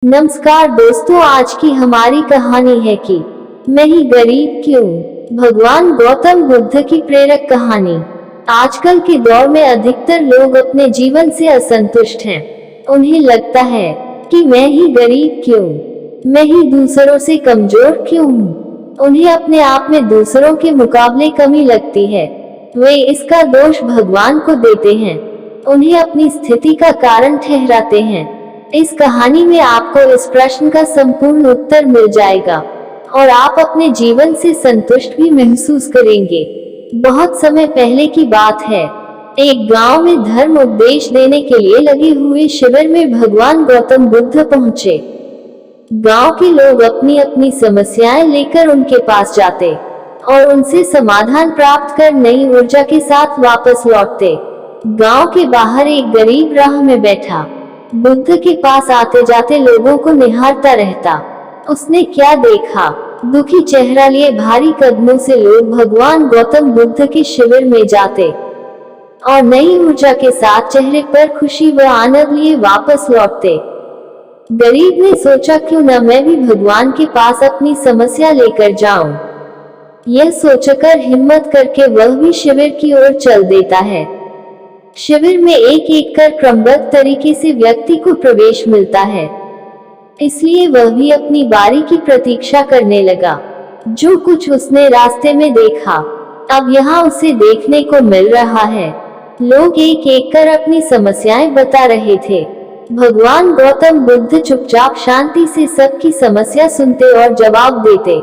नमस्कार दोस्तों, आज की हमारी कहानी है कि मैं ही गरीब क्यों। भगवान गौतम बुद्ध की प्रेरक कहानी। आजकल के दौर में अधिकतर लोग अपने जीवन से असंतुष्ट हैं। उन्हें लगता है कि मैं ही गरीब क्यों, मैं ही दूसरों से कमजोर क्यों हूँ। उन्हें अपने आप में दूसरों के मुकाबले कमी लगती है। वे इसका दोष भगवान को देते हैं, उन्हें अपनी स्थिति का कारण ठहराते हैं। इस कहानी में आपको इस प्रश्न का संपूर्ण उत्तर मिल जाएगा और आप अपने जीवन से संतुष्ट भी महसूस करेंगे। बहुत समय पहले की बात है। एक गांव में धर्म उपदेश देने के लिए लगे हुए शिविर में भगवान गौतम बुद्ध पहुंचे। गांव के लोग अपनी अपनी समस्याएं लेकर उनके पास जाते और उनसे समाधान प्राप्त कर नई ऊर्जा के साथ वापस लौटते। गांव के बाहर एक गरीब राह में बैठा बुद्ध के पास आते जाते लोगों को निहारता रहता। उसने क्या देखा, दुखी चेहरा लिए भारी कदमों से लोग भगवान गौतम बुद्ध के शिविर में जाते और नई ऊर्जा के साथ चेहरे पर खुशी व आनंद लिए वापस लौटते। गरीब ने सोचा, क्यों न मैं भी भगवान के पास अपनी समस्या लेकर जाऊं। यह सोचकर हिम्मत करके वह भी शिविर की ओर चल देता है। शिविर में एक एक कर क्रमबद्ध तरीके से व्यक्ति को प्रवेश मिलता है, इसलिए वह भी अपनी बारी की प्रतीक्षा करने लगा। जो कुछ उसने रास्ते में देखा, अब यहाँ उसे देखने को मिल रहा है। लोग एक एक कर अपनी समस्याएं बता रहे थे। भगवान गौतम बुद्ध चुपचाप शांति से सबकी समस्या सुनते और जवाब देते।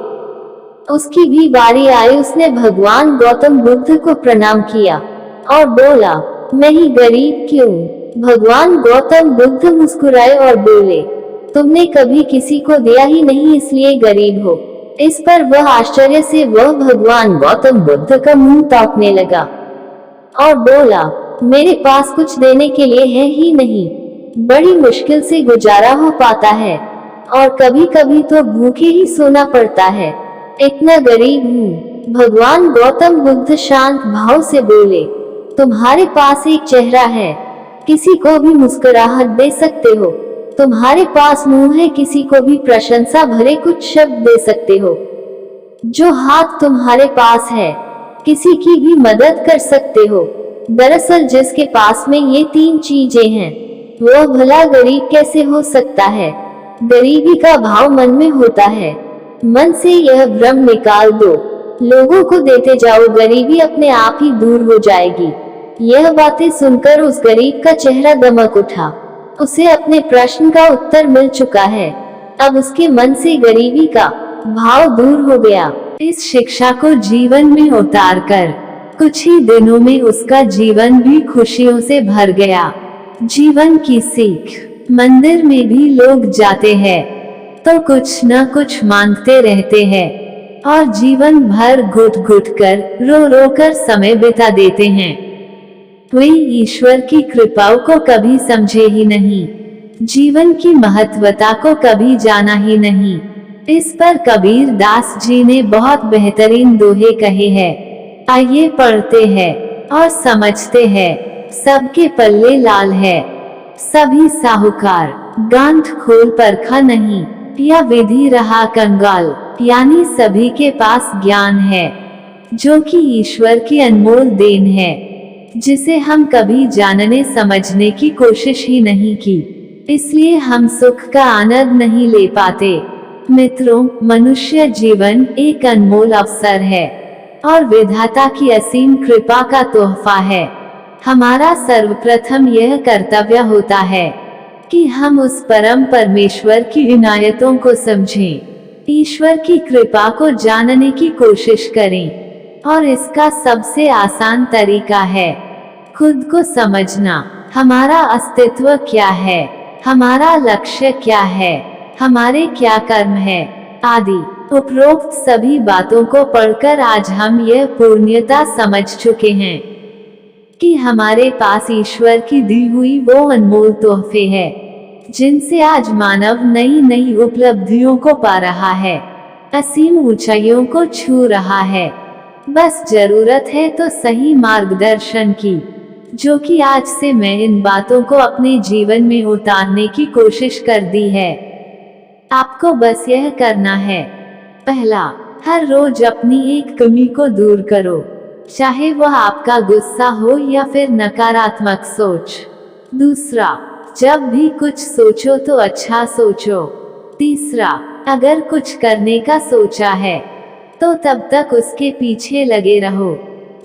उसकी भी बारी आई। उसने भगवान गौतम बुद्ध को प्रणाम किया और बोला, मैं ही गरीब क्यों। भगवान गौतम बुद्ध मुस्कुराए और बोले, तुमने कभी किसी को दिया ही नहीं, इसलिए गरीब हो। इस पर वह आश्चर्य से वह भगवान गौतम बुद्ध का मुंह ताकने लगा और बोला, मेरे पास कुछ देने के लिए है ही नहीं। बड़ी मुश्किल से गुजारा हो पाता है और कभी कभी तो भूखे ही सोना पड़ता है, इतना गरीब हूँ। भगवान गौतम बुद्ध शांत भाव से बोले, तुम्हारे पास एक चेहरा है, किसी को भी मुस्कुराहट दे सकते हो। तुम्हारे पास मुंह है, किसी को भी प्रशंसा भरे कुछ शब्द दे सकते हो। जो हाथ तुम्हारे पास है, किसी की भी मदद कर सकते हो। दरअसल जिसके पास में ये तीन चीजें हैं, वह भला गरीब कैसे हो सकता है। गरीबी का भाव मन में होता है। मन से यह भ्रम निकाल दो, लोगों को देते जाओ, गरीबी अपने आप ही दूर हो जाएगी। यह बातें सुनकर उस गरीब का चेहरा दमक उठा। उसे अपने प्रश्न का उत्तर मिल चुका है। अब उसके मन से गरीबी का भाव दूर हो गया। इस शिक्षा को जीवन में उतारकर कुछ ही दिनों में उसका जीवन भी खुशियों से भर गया। जीवन की सीख। मंदिर में भी लोग जाते हैं तो कुछ न कुछ मांगते रहते हैं और जीवन भर घुट घुट कर रो रो कर समय बिता देते हैं। वे ईश्वर की कृपाओं को कभी समझे ही नहीं, जीवन की महत्वता को कभी जाना ही नहीं। इस पर कबीर दास जी ने बहुत बेहतरीन दोहे कहे हैं। आइए पढ़ते हैं और समझते हैं। सबके पल्ले लाल है, सभी साहूकार, गांठ खोल परखा नहीं, या विधि रहा कंगाल। यानी सभी के पास ज्ञान है, जो कि ईश्वर की अनमोल देन है, जिसे हम कभी जानने समझने की कोशिश ही नहीं की, इसलिए हम सुख का आनंद नहीं ले पाते। मित्रों, मनुष्य जीवन एक अनमोल अवसर है और विधाता की असीम कृपा का तोहफा है। हमारा सर्वप्रथम यह कर्तव्य होता है कि हम उस परम परमेश्वर की इनायतों को समझें, ईश्वर की कृपा को जानने की कोशिश करें। और इसका सबसे आसान तरीका है खुद को समझना। हमारा अस्तित्व क्या है, हमारा लक्ष्य क्या है, हमारे क्या कर्म है आदि। उपरोक्त सभी बातों को पढ़कर आज हम यह पूर्णतः समझ चुके हैं कि हमारे पास ईश्वर की दी हुई वो अनमोल तोहफे हैं, जिनसे आज मानव नई नई उपलब्धियों को पा रहा है, असीम ऊंचाइयों को छू रहा है। बस जरूरत है तो सही मार्गदर्शन की, जो कि आज से मैं इन बातों को अपने जीवन में उतारने की कोशिश कर दी है। आपको बस यह करना है। पहला, हर रोज अपनी एक कमी को दूर करो, चाहे वह आपका गुस्सा हो या फिर नकारात्मक सोच। दूसरा, जब भी कुछ सोचो तो अच्छा सोचो। तीसरा, अगर कुछ करने का सोचा है तो तब तक उसके पीछे लगे रहो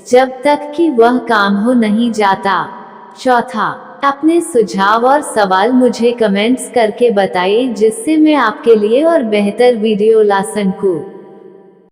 जब तक कि वह काम हो नहीं जाता। चौथा, अपने सुझाव और सवाल मुझे कमेंट्स करके बताइए, जिससे मैं आपके लिए और बेहतर वीडियो ला सकूं।